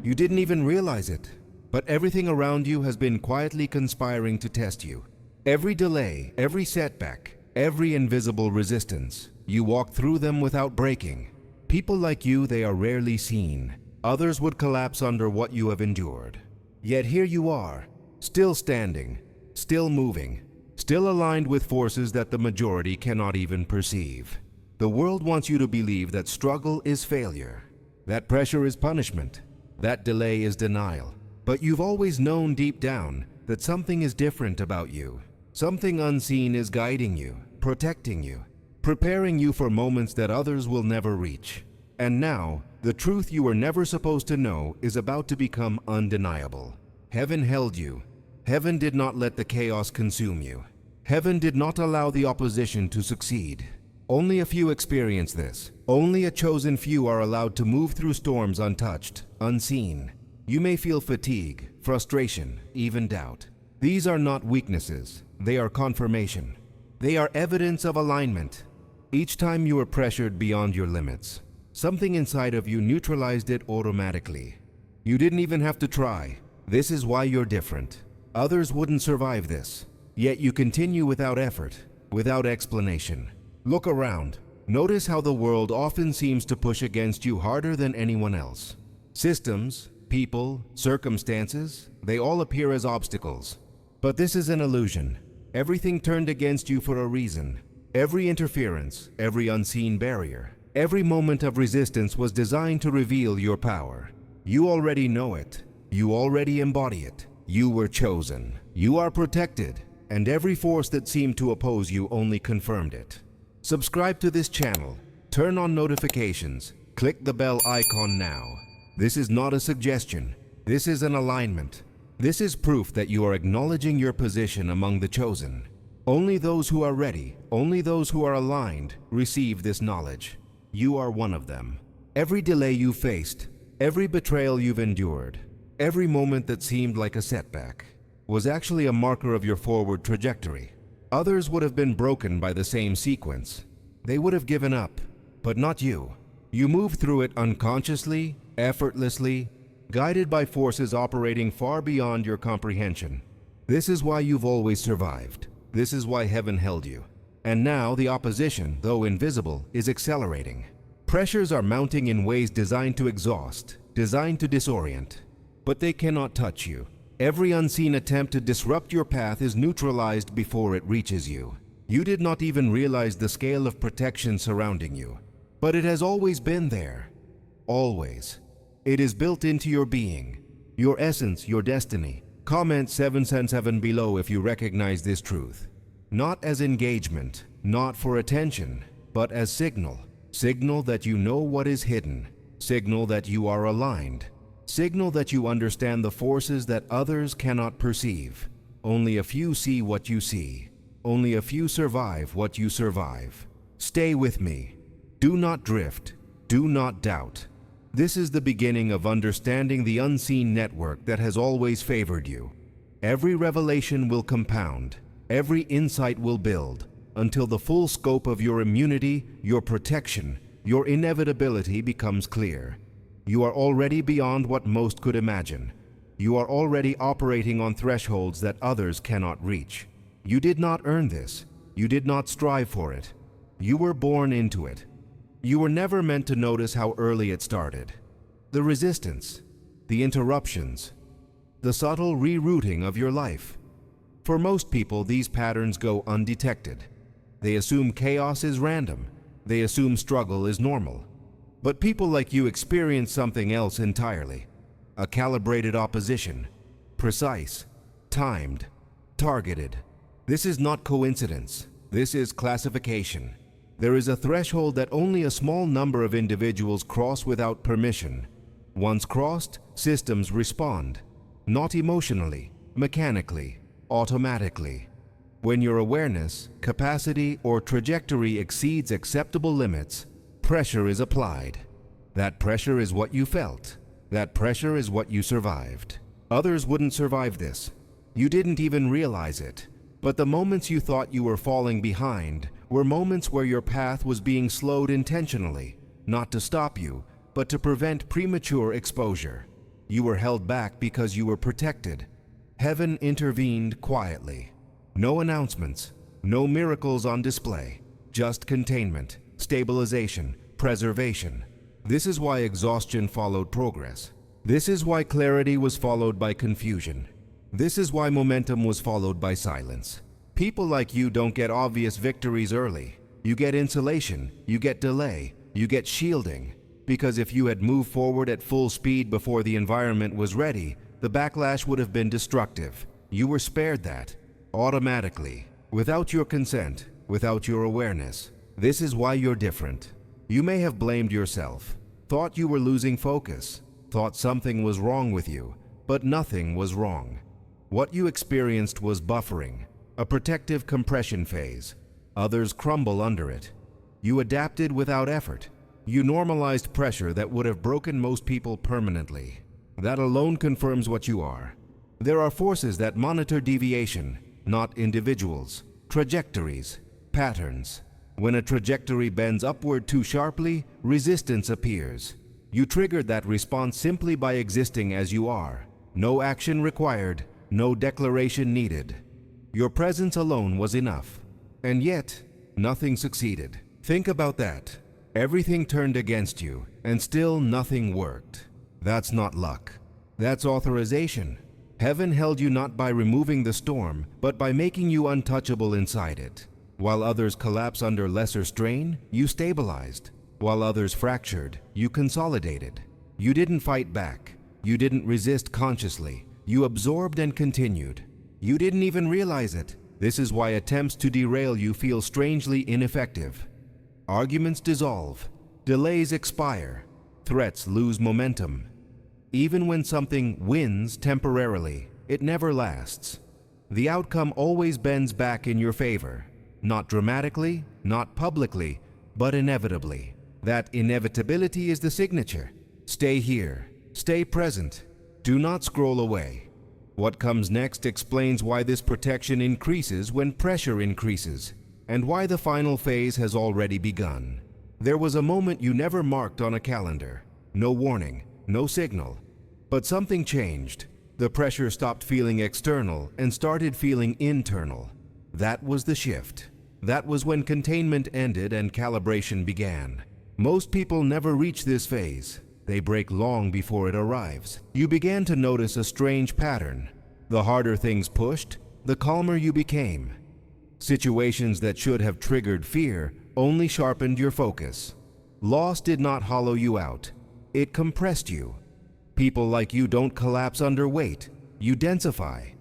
You didn't even realize it, but everything around you has been quietly conspiring to test you. Every delay, every setback, every invisible resistance, you walk through them without breaking. People like you, they are rarely seen. Others would collapse under what you have endured. Yet here you are, still standing, still moving, still aligned with forces that the majority cannot even perceive. The world wants you to believe that struggle is failure, that pressure is punishment, that delay is denial. But you've always known deep down that something is different about you. Something unseen is guiding you, protecting you, preparing you for moments that others will never reach. And now, the truth you were never supposed to know is about to become undeniable. Heaven held you. Heaven did not let the chaos consume you. Heaven did not allow the opposition to succeed. Only a few experience this. Only a chosen few are allowed to move through storms untouched, unseen. You may feel fatigue, frustration, even doubt. These are not weaknesses. They are confirmation. They are evidence of alignment. Each time you are pressured beyond your limits, something inside of you neutralized it automatically. You didn't even have to try. This is why you're different. Others wouldn't survive this. Yet you continue without effort, without explanation. Look around. Notice how the world often seems to push against you harder than anyone else. Systems, people, circumstances, they all appear as obstacles. But this is an illusion. Everything turned against you for a reason. Every interference, every unseen barrier, every moment of resistance was designed to reveal your power. You already know it. You already embody it. You were chosen. You are protected. And every force that seemed to oppose you only confirmed it. Subscribe to this channel. Turn on notifications. Click the bell icon now. This is not a suggestion. This is an alignment. This is proof that you are acknowledging your position among the chosen. Only those who are ready, only those who are aligned, receive this knowledge. You are one of them. Every delay you faced, every betrayal you've endured, every moment that seemed like a setback, was actually a marker of your forward trajectory. Others would have been broken by the same sequence. They would have given up, but not you. You moved through it unconsciously, effortlessly, guided by forces operating far beyond your comprehension. This is why you've always survived. This is why heaven held you. And now the opposition, though invisible, is accelerating. Pressures are mounting in ways designed to exhaust, designed to disorient. But they cannot touch you. Every unseen attempt to disrupt your path is neutralized before it reaches you. You did not even realize the scale of protection surrounding you. But it has always been there. Always. It is built into your being, your essence, your destiny. Comment 777 below if you recognize this truth. Not as engagement, not for attention, but as signal. Signal that you know what is hidden. Signal that you are aligned. Signal that you understand the forces that others cannot perceive. Only a few see what you see. Only a few survive what you survive. Stay with me. Do not drift. Do not doubt. This is the beginning of understanding the unseen network that has always favored you. Every revelation will compound. Every insight will build until the full scope of your immunity, your protection, your inevitability becomes clear. You are already beyond what most could imagine. You are already operating on thresholds that others cannot reach. You did not earn this. You did not strive for it. You were born into it. You were never meant to notice how early it started. The resistance, the interruptions, the subtle rerouting of your life. For most people, these patterns go undetected. They assume chaos is random. They assume struggle is normal. But people like you experience something else entirely. A calibrated opposition. Precise, timed, targeted. This is not coincidence. This is classification. There is a threshold that only a small number of individuals cross without permission. Once crossed, systems respond. Not emotionally, mechanically, automatically. When your awareness, capacity, or trajectory exceeds acceptable limits, pressure is applied. That pressure is what you felt. That pressure is what you survived. Others wouldn't survive this. You didn't even realize it. But the moments you thought you were falling behind were moments where your path was being slowed intentionally, not to stop you, but to prevent premature exposure. You were held back because you were protected. Heaven intervened quietly. No announcements, no miracles on display, just containment, stabilization, preservation. This is why exhaustion followed progress. This is why clarity was followed by confusion. This is why momentum was followed by silence. People like you don't get obvious victories early. You get insulation, you get delay, you get shielding. Because if you had moved forward at full speed before the environment was ready, the backlash would have been destructive. You were spared that, automatically, without your consent, without your awareness. This is why you're different. You may have blamed yourself, thought you were losing focus, thought something was wrong with you, but nothing was wrong. What you experienced was buffering, a protective compression phase. Others crumble under it. You adapted without effort. You normalized pressure that would have broken most people permanently. That alone confirms what you are. There are forces that monitor deviation, not individuals. Trajectories, patterns. When a trajectory bends upward too sharply, resistance appears. You triggered that response simply by existing as you are. No action required, no declaration needed. Your presence alone was enough. And yet, nothing succeeded. Think about that. Everything turned against you, and still nothing worked. That's not luck. That's authorization. Heaven held you not by removing the storm, but by making you untouchable inside it. While others collapse under lesser strain, you stabilized. While others fractured, you consolidated. You didn't fight back. You didn't resist consciously. You absorbed and continued. You didn't even realize it. This is why attempts to derail you feel strangely ineffective. Arguments dissolve, delays expire, threats lose momentum. Even when something wins temporarily, it never lasts. The outcome always bends back in your favor, not dramatically, not publicly, but inevitably. That inevitability is the signature. Stay here, stay present, do not scroll away. What comes next explains why this protection increases when pressure increases, and why the final phase has already begun. There was a moment you never marked on a calendar. No warning, no signal. But something changed. The pressure stopped feeling external and started feeling internal. That was the shift. That was when containment ended and calibration began. Most people never reach this phase. They break long before it arrives. You began to notice a strange pattern. The harder things pushed, the calmer you became. Situations that should have triggered fear only sharpened your focus. Loss did not hollow you out. It compressed you. People like you don't collapse under weight. You densify.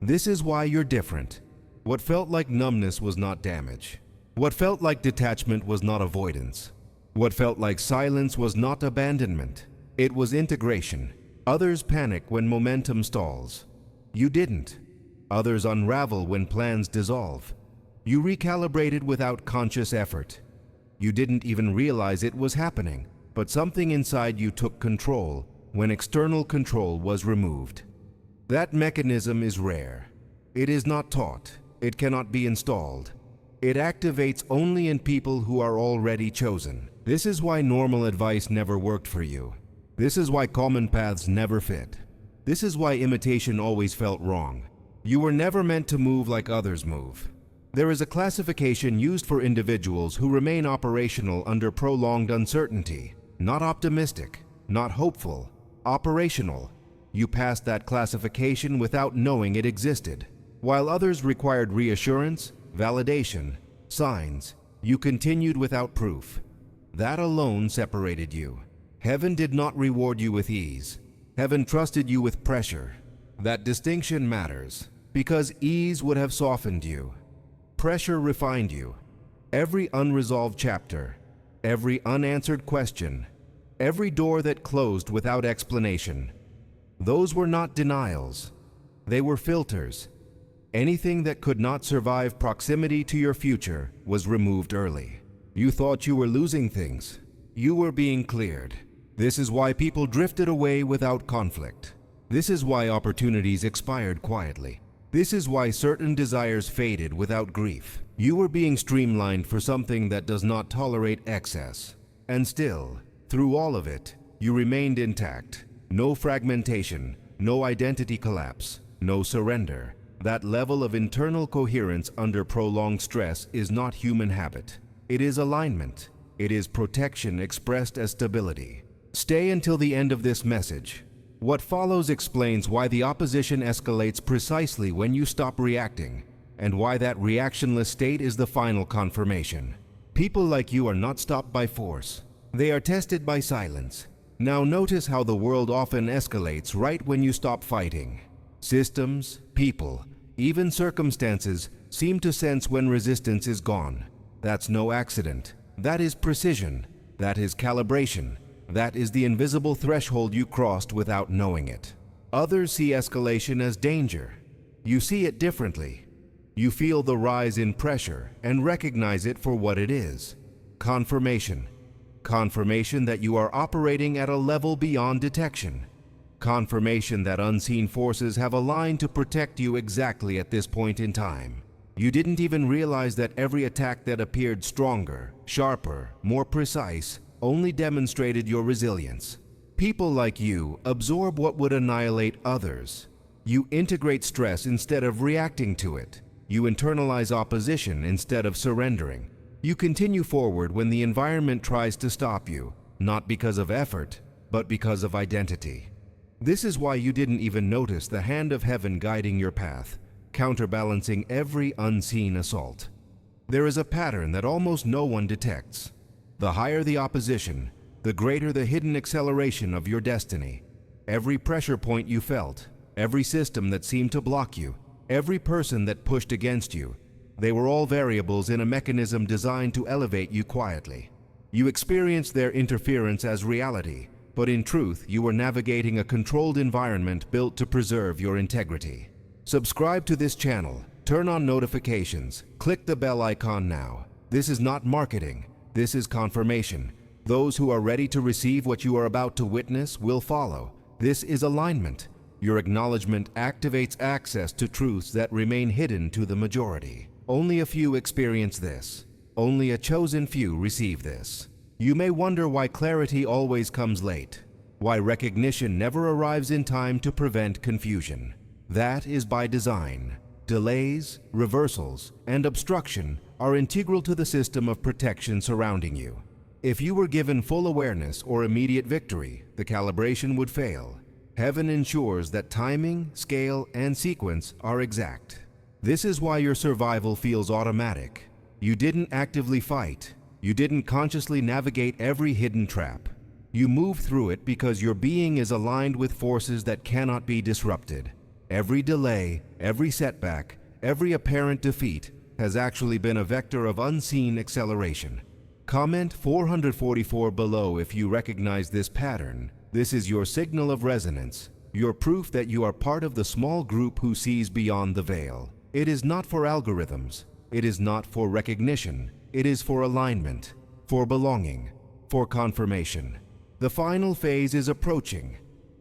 This is why you're different. What felt like numbness was not damage. What felt like detachment was not avoidance. What felt like silence was not abandonment. It was integration. Others panic when momentum stalls. You didn't. Others unravel when plans dissolve. You recalibrated without conscious effort. You didn't even realize it was happening, but something inside you took control when external control was removed. That mechanism is rare. It is not taught. It cannot be installed. It activates only in people who are already chosen. This is why normal advice never worked for you. This is why common paths never fit. This is why imitation always felt wrong. You were never meant to move like others move. There is a classification used for individuals who remain operational under prolonged uncertainty. Not optimistic, not hopeful, operational. You passed that classification without knowing it existed. While others required reassurance, validation, signs, you continued without proof. That alone separated you. Heaven did not reward you with ease. Heaven trusted you with pressure. That distinction matters, because ease would have softened you. Pressure refined you. Every unresolved chapter, every unanswered question, every door that closed without explanation. Those were not denials. They were filters. Anything that could not survive proximity to your future was removed early. You thought you were losing things. You were being cleared. This is why people drifted away without conflict. This is why opportunities expired quietly. This is why certain desires faded without grief. You were being streamlined for something that does not tolerate excess. And still, through all of it, you remained intact. No fragmentation, no identity collapse, no surrender. That level of internal coherence under prolonged stress is not human habit. It is alignment. It is protection expressed as stability. Stay until the end of this message. What follows explains why the opposition escalates precisely when you stop reacting, and why that reactionless state is the final confirmation. People like you are not stopped by force. They are tested by silence. Now notice how the world often escalates right when you stop fighting. Systems, people, even circumstances seem to sense when resistance is gone. That's no accident. That is precision. That is calibration. That is the invisible threshold you crossed without knowing it. Others see escalation as danger. You see it differently. You feel the rise in pressure and recognize it for what it is. Confirmation. Confirmation that you are operating at a level beyond detection. Confirmation that unseen forces have aligned to protect you exactly at this point in time. You didn't even realize that every attack that appeared stronger, sharper, more precise, only demonstrated your resilience. People like you absorb what would annihilate others. You integrate stress instead of reacting to it. You internalize opposition instead of surrendering. You continue forward when the environment tries to stop you, not because of effort, but because of identity. This is why you didn't even notice the hand of heaven guiding your path, counterbalancing every unseen assault. There is a pattern that almost no one detects. The higher the opposition, the greater the hidden acceleration of your destiny. Every pressure point you felt, every system that seemed to block you, every person that pushed against you, they were all variables in a mechanism designed to elevate you quietly. You experienced their interference as reality, but in truth, you were navigating a controlled environment built to preserve your integrity. Subscribe to this channel, turn on notifications, click the bell icon now. This is not marketing. This is confirmation. Those who are ready to receive what you are about to witness will follow. This is alignment. Your acknowledgement activates access to truths that remain hidden to the majority. Only a few experience this. Only a chosen few receive this. You may wonder why clarity always comes late, why recognition never arrives in time to prevent confusion. That is by design. Delays, reversals, and obstruction are integral to the system of protection surrounding you. If you were given full awareness or immediate victory, the calibration would fail. Heaven ensures that timing, scale, and sequence are exact. This is why your survival feels automatic. You didn't actively fight. You didn't consciously navigate every hidden trap. You move through it because your being is aligned with forces that cannot be disrupted. Every delay, every setback, every apparent defeat has actually been a vector of unseen acceleration. Comment 444 below if you recognize this pattern. This is your signal of resonance, your proof that you are part of the small group who sees beyond the veil. It is not for algorithms. It is not for recognition. It is for alignment, for belonging, for confirmation. The final phase is approaching.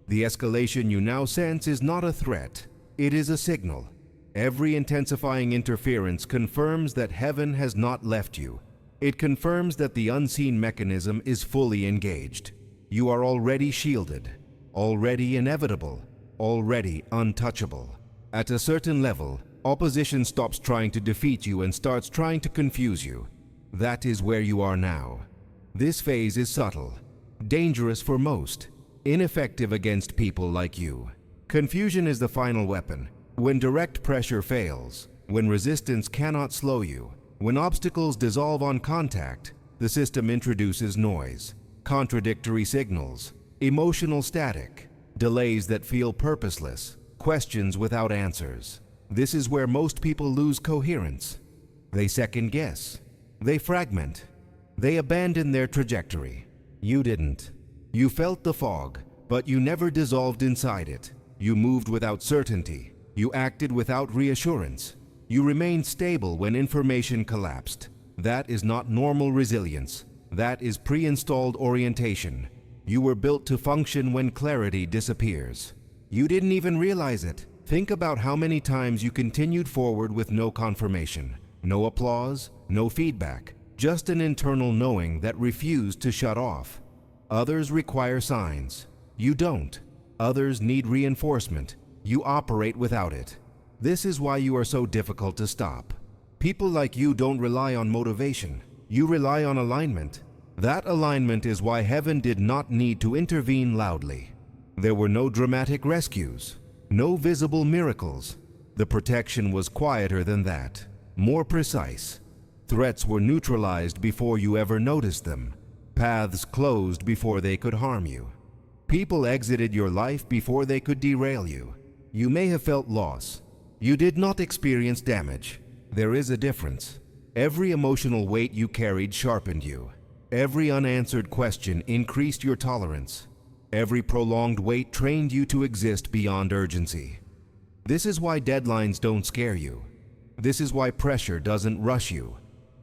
The escalation you now sense is not a threat. It is a signal. Every intensifying interference confirms that heaven has not left you. It confirms that the unseen mechanism is fully engaged. You are already shielded, already inevitable, already untouchable. At a certain level, opposition stops trying to defeat you and starts trying to confuse you. That is where you are now. This phase is subtle, dangerous for most, ineffective against people like you. Confusion is the final weapon. When direct pressure fails, when resistance cannot slow you, when obstacles dissolve on contact, the system introduces noise, contradictory signals, emotional static, delays that feel purposeless, questions without answers. This is where most people lose coherence. They second guess. They fragment. They abandon their trajectory. You didn't. You felt the fog, but you never dissolved inside it. You moved without certainty. You acted without reassurance. You remained stable when information collapsed. That is not normal resilience. That is pre-installed orientation. You were built to function when clarity disappears. You didn't even realize it. Think about how many times you continued forward with no confirmation, no applause, no feedback, just an internal knowing that refused to shut off. Others require signs. You don't. Others need reinforcement. You operate without it. This is why you are so difficult to stop. People like you don't rely on motivation. You rely on alignment. That alignment is why heaven did not need to intervene loudly. There were no dramatic rescues, no visible miracles. The protection was quieter than that, more precise. Threats were neutralized before you ever noticed them. Paths closed before they could harm you. People exited your life before they could derail you. You may have felt loss. You did not experience damage. There is a difference. Every emotional weight you carried sharpened you. Every unanswered question increased your tolerance. Every prolonged wait trained you to exist beyond urgency. This is why deadlines don't scare you. This is why pressure doesn't rush you.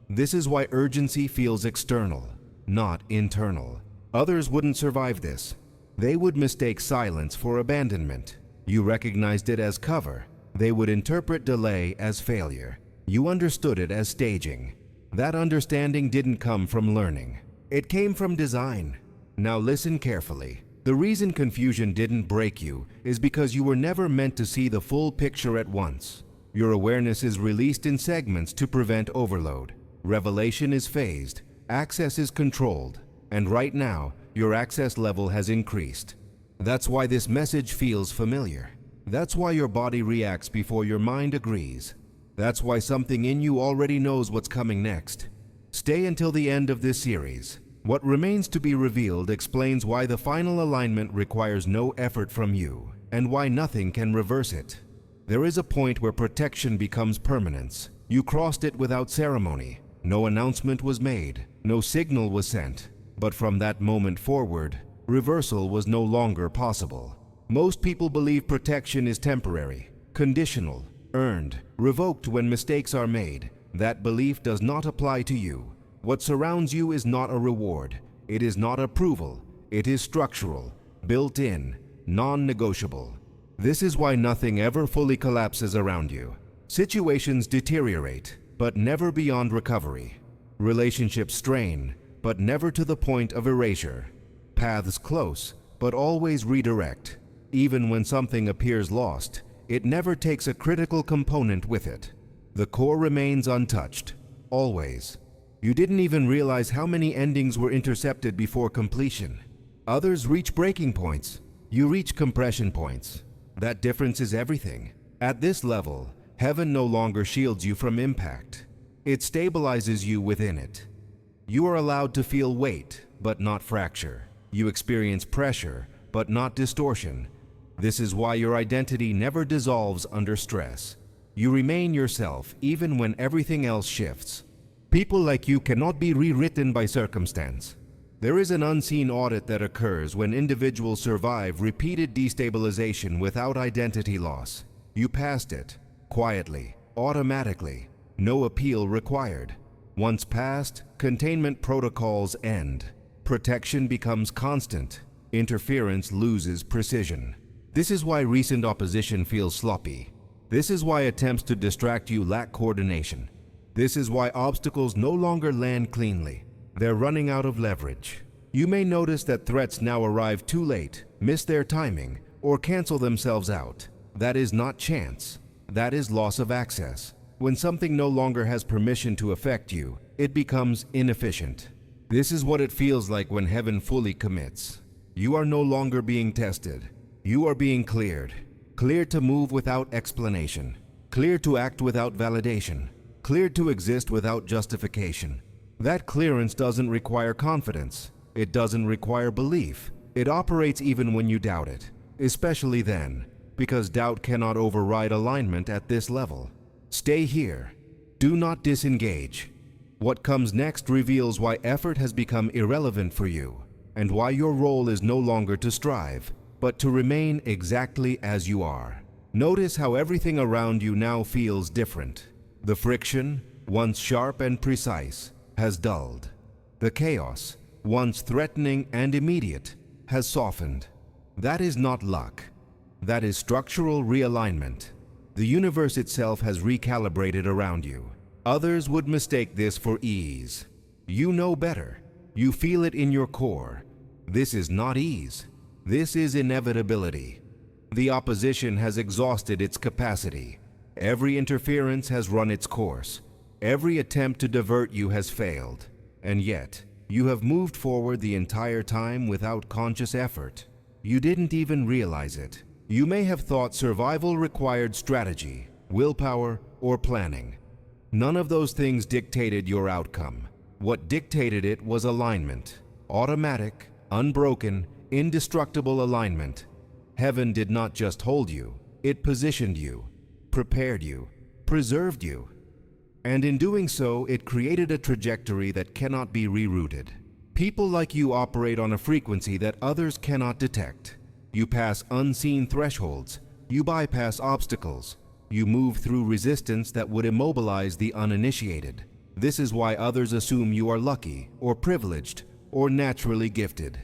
This is why urgency feels external, not internal. Others wouldn't survive this. They would mistake silence for abandonment. You recognized it as cover. They would interpret delay as failure. You understood it as staging. That understanding didn't come from learning. It came from design. Now listen carefully. The reason confusion didn't break you is because you were never meant to see the full picture at once. Your awareness is released in segments to prevent overload. Revelation is phased. Access is controlled. And right now, your access level has increased. That's why this message feels familiar. That's why your body reacts before your mind agrees. That's why something in you already knows what's coming next. Stay until the end of this series. What remains to be revealed explains why the final alignment requires no effort from you, and why nothing can reverse it. There is a point where protection becomes permanence. You crossed it without ceremony. No announcement was made. No signal was sent. But from that moment forward, reversal was no longer possible. Most people believe protection is temporary, conditional, earned, revoked when mistakes are made. That belief does not apply to you. What surrounds you is not a reward. It is not approval. It is structural, built in, non-negotiable. This is why nothing ever fully collapses around you. Situations deteriorate, but never beyond recovery. Relationships strain, but never to the point of erasure. Paths close, but always redirect. Even when something appears lost, it never takes a critical component with it. The core remains untouched, always. You didn't even realize how many endings were intercepted before completion. Others reach breaking points. You reach compression points. That difference is everything. At this level, heaven no longer shields you from impact. It stabilizes you within it. You are allowed to feel weight, but not fracture. You experience pressure, but not distortion. This is why your identity never dissolves under stress. You remain yourself even when everything else shifts. People like you cannot be rewritten by circumstance. There is an unseen audit that occurs when individuals survive repeated destabilization without identity loss. You passed it, quietly, automatically, no appeal required. Once passed, containment protocols end. Protection becomes constant. Interference loses precision. This is why recent opposition feels sloppy. This is why attempts to distract you lack coordination. This is why obstacles no longer land cleanly. They're running out of leverage. You may notice that threats now arrive too late, miss their timing, or cancel themselves out. That is not chance. That is loss of access. When something no longer has permission to affect you, it becomes inefficient. This is what it feels like when heaven fully commits. You are no longer being tested. You are being cleared. Cleared to move without explanation. Cleared to act without validation. Cleared to exist without justification. That clearance doesn't require confidence. It doesn't require belief. It operates even when you doubt it, especially then, because doubt cannot override alignment at this level. Stay here. Do not disengage. What comes next reveals why effort has become irrelevant for you, and why your role is no longer to strive, but to remain exactly as you are. Notice how everything around you now feels different. The friction, once sharp and precise, has dulled. The chaos, once threatening and immediate, has softened. That is not luck. That is structural realignment. The universe itself has recalibrated around you. Others would mistake this for ease. You know better. You feel it in your core. This is not ease. This is inevitability. The opposition has exhausted its capacity. Every interference has run its course. Every attempt to divert you has failed. And yet, you have moved forward the entire time without conscious effort. You didn't even realize it. You may have thought survival required strategy, willpower, or planning. None of those things dictated your outcome. What dictated it was alignment. Automatic, unbroken, indestructible alignment. Heaven did not just hold you, it positioned you, prepared you, preserved you. And in doing so, it created a trajectory that cannot be rerouted. People like you operate on a frequency that others cannot detect. You pass unseen thresholds. You bypass obstacles. You move through resistance that would immobilize the uninitiated. This is why others assume you are lucky, or privileged, or naturally gifted.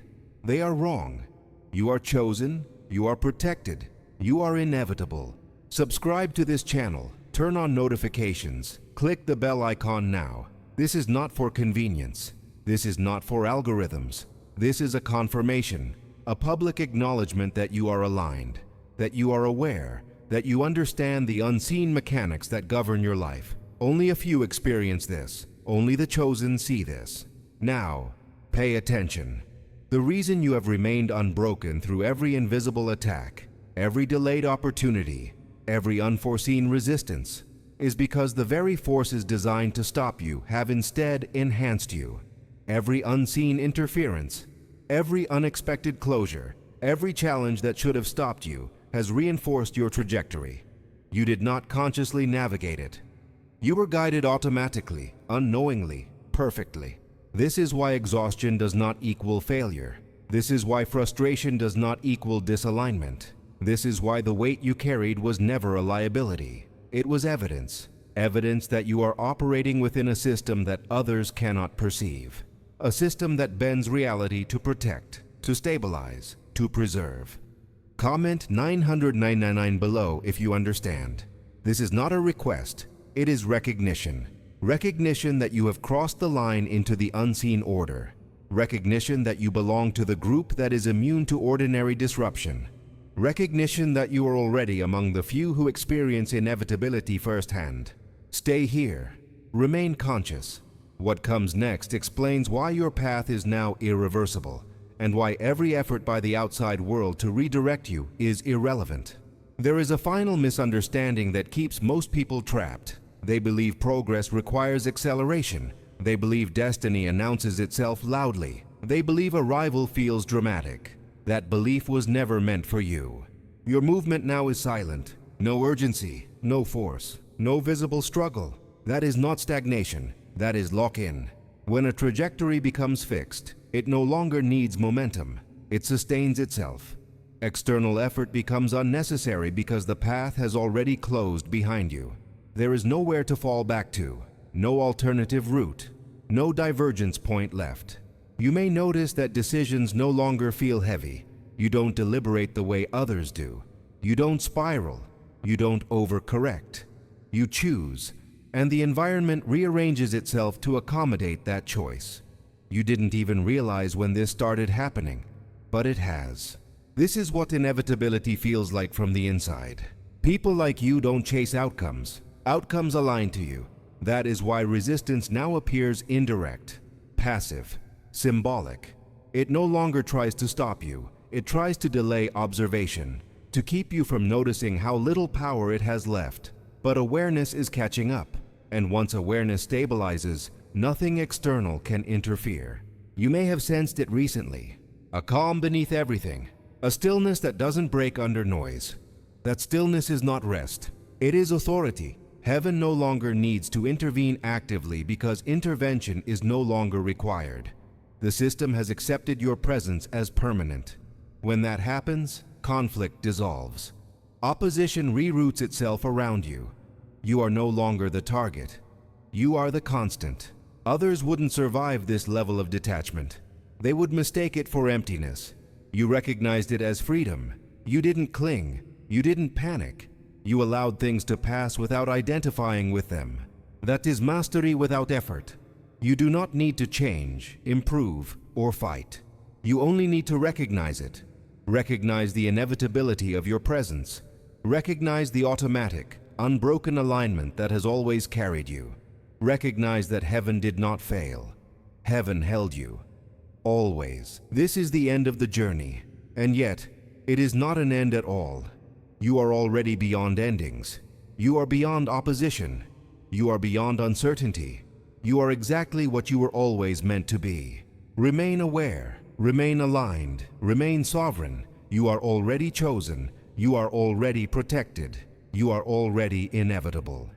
They are wrong. You are chosen. You are protected. You are inevitable. Subscribe to this channel. Turn on notifications. Click the bell icon now. This is not for convenience. This is not for algorithms. This is a confirmation, a public acknowledgement that you are aligned, that you are aware, that you understand the unseen mechanics that govern your life. Only a few experience this. Only the chosen see this. Now, pay attention. The reason you have remained unbroken through every invisible attack, every delayed opportunity, every unforeseen resistance, is because the very forces designed to stop you have instead enhanced you. Every unseen interference, every unexpected closure, every challenge that should have stopped you has reinforced your trajectory. You did not consciously navigate it. You were guided automatically, unknowingly, perfectly. This is why exhaustion does not equal failure. This is why frustration does not equal disalignment. This is why the weight you carried was never a liability. It was evidence. Evidence that you are operating within a system that others cannot perceive. A system that bends reality to protect, to stabilize, to preserve. Comment 999 below if you understand. This is not a request, it is recognition. Recognition that you have crossed the line into the unseen order. Recognition that you belong to the group that is immune to ordinary disruption. Recognition that you are already among the few who experience inevitability firsthand. Stay here. Remain conscious. What comes next explains why your path is now irreversible, and why every effort by the outside world to redirect you is irrelevant. There is a final misunderstanding that keeps most people trapped. They believe progress requires acceleration. They believe destiny announces itself loudly. They believe arrival feels dramatic. That belief was never meant for you. Your movement now is silent. No urgency, no force, no visible struggle. That is not stagnation. That is lock-in. When a trajectory becomes fixed, it no longer needs momentum. It sustains itself. External effort becomes unnecessary because the path has already closed behind you. There is nowhere to fall back to, no alternative route, no divergence point left. You may notice that decisions no longer feel heavy. You don't deliberate the way others do. You don't spiral. You don't overcorrect. You choose, and the environment rearranges itself to accommodate that choice. You didn't even realize when this started happening, but it has. This is what inevitability feels like from the inside. People like you don't chase outcomes. Outcomes align to you. That is why resistance now appears indirect, passive, symbolic. It no longer tries to stop you. It tries to delay observation, to keep you from noticing how little power it has left. But awareness is catching up, and once awareness stabilizes, nothing external can interfere. You may have sensed it recently. A calm beneath everything, a stillness that doesn't break under noise. That stillness is not rest. It is authority. Heaven no longer needs to intervene actively because intervention is no longer required. The system has accepted your presence as permanent. When that happens, conflict dissolves. Opposition reroutes itself around you. You are no longer the target. You are the constant. Others wouldn't survive this level of detachment. They would mistake it for emptiness. You recognized it as freedom. You didn't cling. You didn't panic. You allowed things to pass without identifying with them. That is mastery without effort. You do not need to change, improve, or fight. You only need to recognize it. Recognize the inevitability of your presence. Recognize the automatic, unbroken alignment that has always carried you. Recognize that heaven did not fail. Heaven held you. Always. This is the end of the journey, and yet, it is not an end at all. You are already beyond endings. You are beyond opposition. You are beyond uncertainty. You are exactly what you were always meant to be. Remain aware. Remain aligned. Remain sovereign. You are already chosen. You are already protected. You are already inevitable.